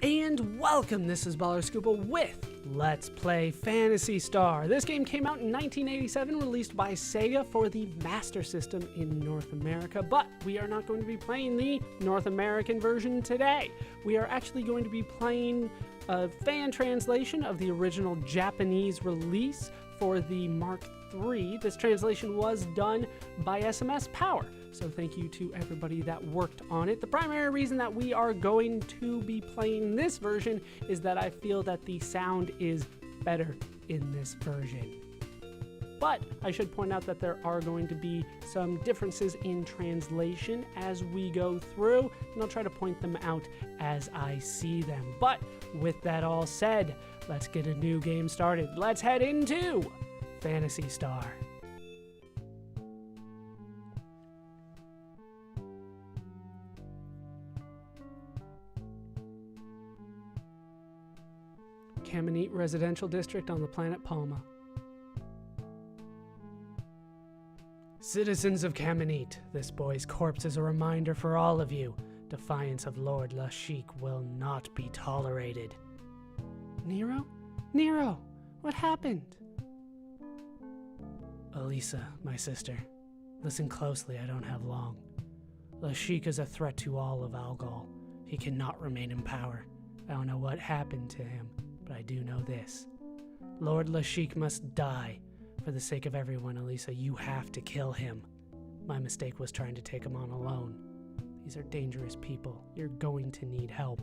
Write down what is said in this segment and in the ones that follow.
And welcome, this is Baller Scoopa with Let's Play Phantasy Star. This game came out in 1987, released by Sega for the Master System in North America, but we are not going to be playing the North American version today. We are actually going to be playing a fan translation of the original Japanese release for the Mark III. This translation was done by SMS Power, so thank you to everybody that worked on it. The primary reason that we are going to be playing this version is that I feel that the sound is better in this version. But I should point out that there are going to be some differences in translation as we go through, and I'll try to point them out as I see them. But with that all said, let's get a new game started. Let's head into Phantasy Star. Camineet Residential District on the planet Palma. Citizens of Camineet, this boy's corpse is a reminder for all of you. Defiance of Lord LaShiec will not be tolerated. Nero? Nero! What happened? Alisa, my sister. Listen closely, I don't have long. LaShiec is a threat to all of Algol. He cannot remain in power. I don't know what happened to him, but I do know this. Lord LaShiec must die. For the sake of everyone, Alisa, you have to kill him. My mistake was trying to take him on alone. These are dangerous people. You're going to need help.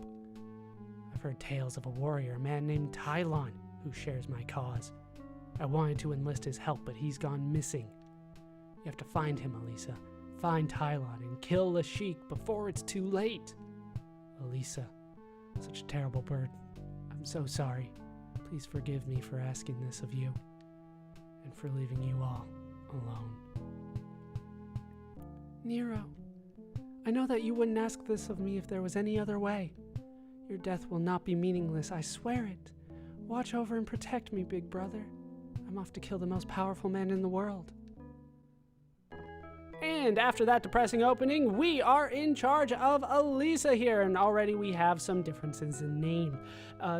I've heard tales of a warrior, a man named Tylon, who shares my cause. I wanted to enlist his help, but he's gone missing. You have to find him, Alisa. Find Tylon and kill LaShiec before it's too late. Alisa, such a terrible bird. I'm so sorry. Please forgive me for asking this of you, and for leaving you all alone. Nero, I know that you wouldn't ask this of me if there was any other way. Your death will not be meaningless, I swear it. Watch over and protect me, big brother. I'm off to kill the most powerful man in the world. And after that depressing opening, we are in charge of Alisa here, and already we have some differences in name.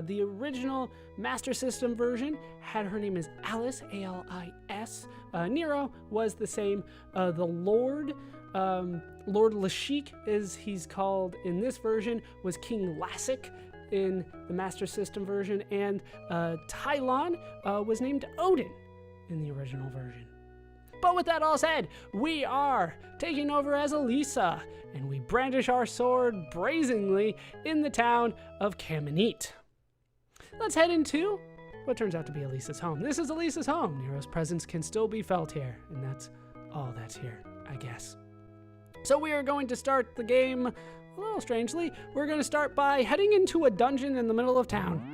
The original Master System version had her name as Alice, A-L-I-S. Nero was the same. The Lord LaShiec, as he's called in this version, was King LaShiec in the Master System version, and Tylon was named Odin in the original version. But with that all said, we are taking over as Alisa, and we brandish our sword brazenly in the town of Camineet. Let's head into what turns out to be Alisa's home. This is Alisa's home. Nero's presence can still be felt here, and that's all that's here, I guess. So we are going to start the game a little strangely. We're going to start by heading into a dungeon in the middle of town.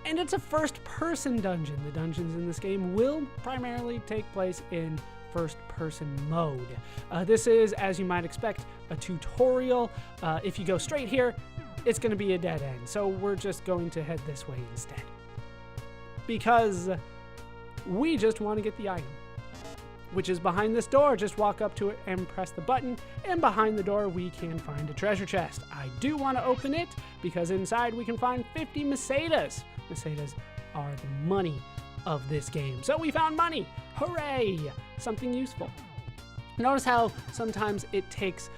And it's a first-person dungeon. The dungeons in this game will primarily take place in first-person mode. This is, as you might expect, a tutorial. If you go straight here, it's going to be a dead end. So we're just going to head this way instead, because we just want to get the item, which is behind this door. Just walk up to it and press the button, and behind the door we can find a treasure chest. I do want to open it because inside we can find 50 mesadas. Mesadas are the money of this game. So we found money! Hooray! Something useful. Notice how sometimes it takes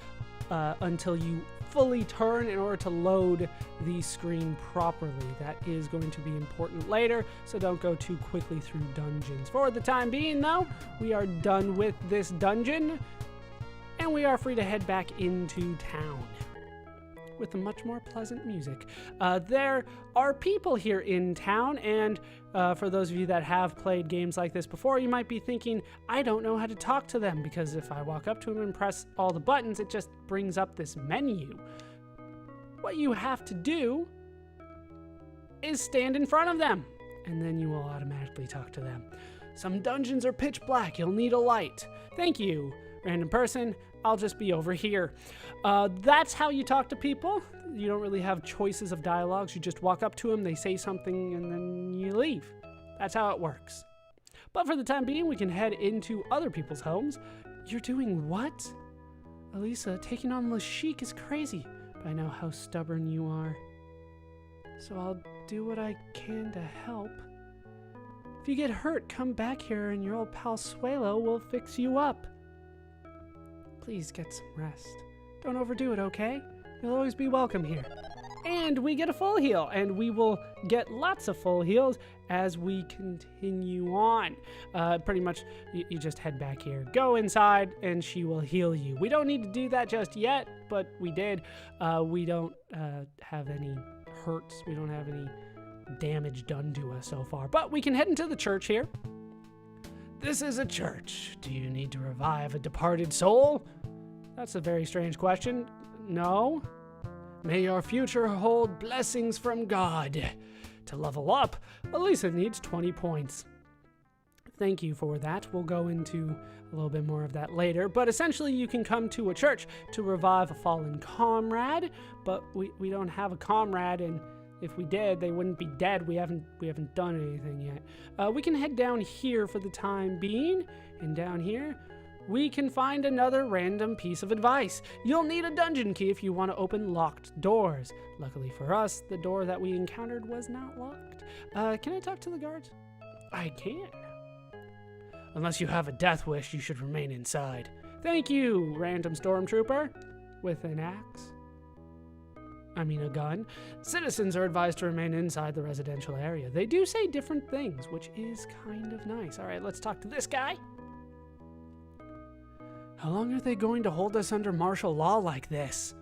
until you fully turn in order to load the screen properly. That is going to be important later, so don't go too quickly through dungeons. For the time being, though, we are done with this dungeon, and we are free to head back into town with a much more pleasant music. There are people here in town, and for those of you that have played games like this before, you might be thinking, I don't know how to talk to them, because if I walk up to them and press all the buttons, it just brings up this menu. What you have to do is stand in front of them, and then you will automatically talk to them. Some dungeons are pitch black. You'll need a light. Thank you, random person. I'll just be over here. That's how you talk to people. You don't really have choices of dialogues. You just walk up to them, they say something, and then you leave. That's how it works. But for the time being, we can head into other people's homes. You're doing what? Alisa, taking on LaShiec is crazy, but I know how stubborn you are. so I'll do what I can to help. If you get hurt, come back here and your old pal Suelo will fix you up. Please get some rest. Don't overdo it, okay? You'll always be welcome here. And we get a full heal, and we will get lots of full heals as we continue on. Pretty much, you just head back here. Go inside, and she will heal you. We don't need to do that just yet, but we did. We don't have any hurts. We don't have any damage done to us so far. But we can head into the church here. This is a church. Do you need to revive a departed soul? That's a very strange question. No. May your future hold blessings from God. To level up, Alisa needs 20 points. Thank you for that. We'll go into a little bit more of that later. But essentially, you can come to a church to revive a fallen comrade. But we don't have a comrade, and if we did, they wouldn't be dead. We haven't done anything yet. We can head down here for the time being, and down here, we can find another random piece of advice. You'll need a dungeon key if you want to open locked doors. Luckily for us, the door that we encountered was not locked. Can I talk to the guards? I can. Unless you have a death wish, you should remain inside. Thank you, random stormtrooper. With an axe. A gun. Citizens are advised to remain inside the residential area. They do say different things, which is kind of nice. All right, let's talk to this guy. How long are they going to hold us under martial law like this?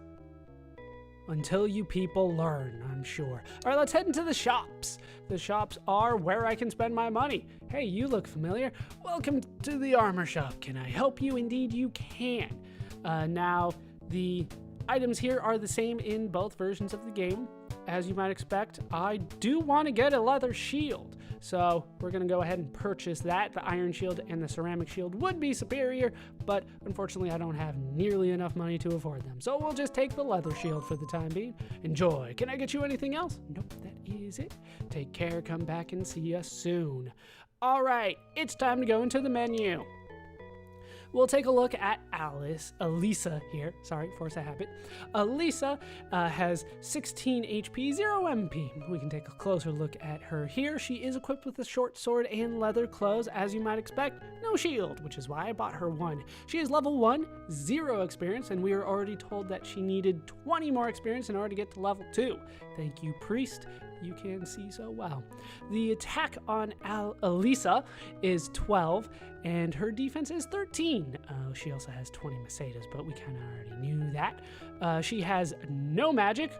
Until you people learn, I'm sure. All right, let's head into the shops. The shops are where I can spend my money. Hey, you look familiar. Welcome to the armor shop. Can I help you? Indeed, you can. Now, the items here are the same in both versions of the game. As you might expect, I do want to get a leather shield. So we're going to go ahead and purchase that. The iron shield and the ceramic shield would be superior, but unfortunately I don't have nearly enough money to afford them. So we'll just take the leather shield for the time being. Enjoy. Can I get you anything else? Nope, that is it. Take care. Come back and see us soon. All right, it's time to go into the menu. We'll take a look at Alisa here. Sorry, force a habit. Alisa has 16 HP, 0 MP. We can take a closer look at her here. She is equipped with a short sword and leather clothes, as you might expect. No shield, which is why I bought her one. She is level 1, 0 experience, and we were already told that she needed 20 more experience in order to get to level 2. Thank you, priest. You can see so well. The attack on Alisa is 12, and her defense is 13. She also has 20 Macedas, but we kind of already knew that. She has no magic.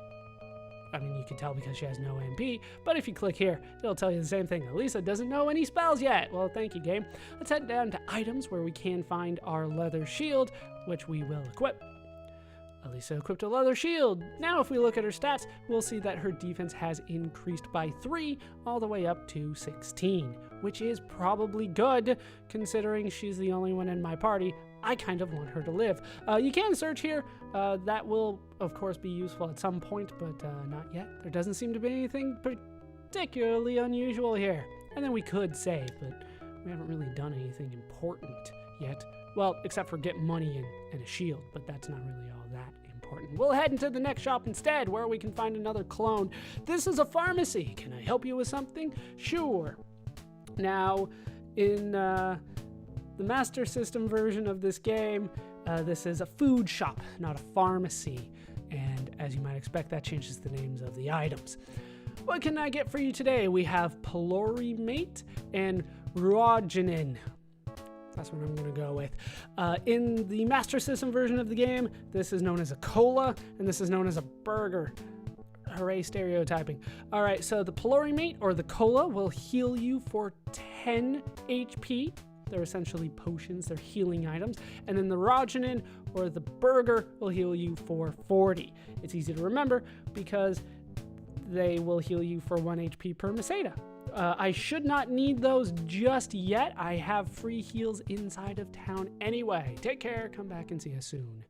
You can tell because she has no MP, but if you click here, it'll tell you the same thing. Alisa doesn't know any spells yet. Well, thank you, game. Let's head down to items where we can find our leather shield, which we will equip. Alisa equipped a leather shield. Now if we look at her stats, we'll see that her defense has increased by 3 all the way up to 16, which is probably good considering she's the only one in my party. I kind of want her to live. You can search here. That will, of course, be useful at some point, but not yet. There doesn't seem to be anything particularly unusual here. And then we could save, but we haven't really done anything important yet. Well, except for get money and a shield, but that's not really all that important. We'll head into the next shop instead, where we can find another clone. This is a pharmacy. Can I help you with something? Sure. Now, in the Master System version of this game, this is a food shop, not a pharmacy. And as you might expect, that changes the names of the items. What can I get for you today? We have Plorimate and Ruogenin. That's what I'm going to go with. In the Master System version of the game, this is known as a cola, and this is known as a burger. Hooray, stereotyping. All right, so the Plorimate, or the cola, will heal you for 10 HP. They're essentially potions, they're healing items. And then the Ruogenin, or the burger, will heal you for 40. It's easy to remember because they will heal you for 1 HP per Maceda. I should not need those just yet. I have free heals inside of town anyway. Take care. Come back and see us soon.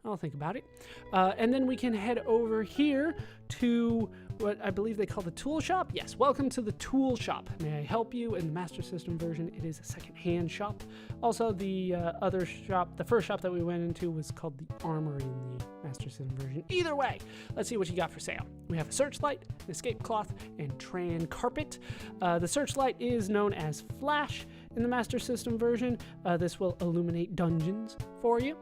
I'll think about it. And then we can head over here to what I believe they call the tool shop. Yes, welcome to the tool shop. May I help you? In the Master System version, it is a second-hand shop. Also, the other shop, the first shop that we went into was called the Armory in the Master System version. Either way, let's see what you got for sale. We have a searchlight, an escape cloth, and tran carpet. The searchlight is known as Flash in the Master System version. This will illuminate dungeons for you.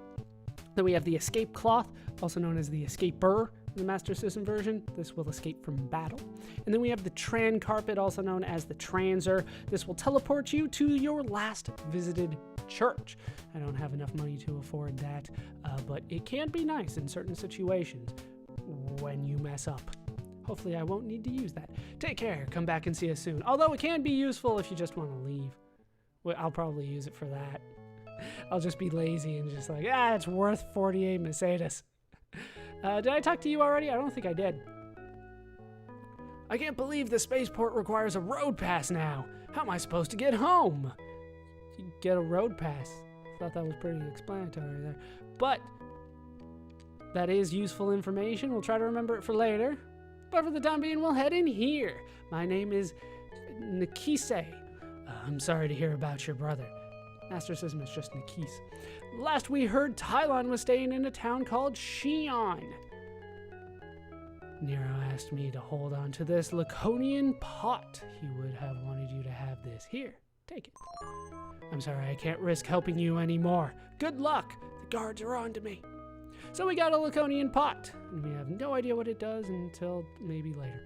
Then we have the escape cloth, also known as the escaper in the Master System version. This will escape from battle. And then we have the tran carpet, also known as the transer. This will teleport you to your last visited church. I don't have enough money to afford that, but it can be nice in certain situations when you mess up. Hopefully I won't need to use that. Take care. Come back and see us soon. Although it can be useful if you just want to leave. Well, I'll probably use it for that. I'll just be lazy and just like, it's worth 48 Mercedes. Did I talk to you already? I don't think I did. I can't believe the spaceport requires a road pass now. How am I supposed to get home? You get a road pass. Thought that was pretty explanatory there. But that is useful information. We'll try to remember it for later. But for the time being, we'll head in here. My name is Nikise. I'm sorry to hear about your brother. Master System is just Nikise. Last we heard, Tylon was staying in a town called Shion. Nero asked me to hold on to this Laconian pot. He would have wanted you to have this. Here, take it. I'm sorry, I can't risk helping you anymore. Good luck. The guards are on to me. So we got a Laconian pot, and we have no idea what it does until maybe later.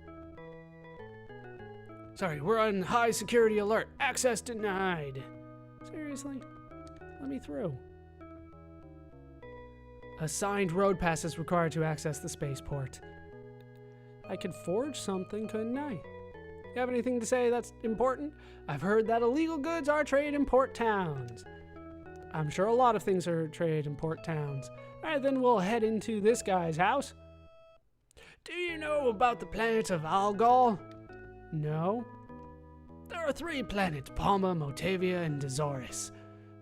Sorry, we're on high security alert. Access denied. Seriously? Let me through. A signed road pass is required to access the spaceport. I could forge something, couldn't I? You have anything to say that's important? I've heard that illegal goods are traded in port towns. I'm sure a lot of things are traded in port towns. All right, then we'll head into this guy's house. Do you know about the planet of Algol? No. There are 3 planets, Palma, Motavia, and Dezoris.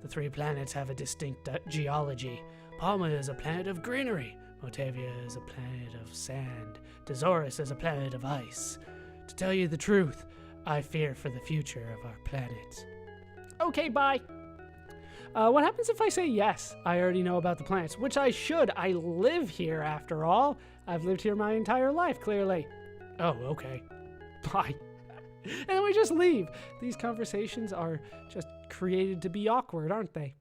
The 3 planets have a distinct geology. Palma is a planet of greenery. Motavia is a planet of sand. Dezoris is a planet of ice. To tell you the truth, I fear for the future of our planet. Okay, bye. What happens if I say yes? I already know about the planets, which I should. I live here, after all. I've lived here my entire life, clearly. Oh, okay. Bye. And then we just leave. These conversations are just created to be awkward, aren't they?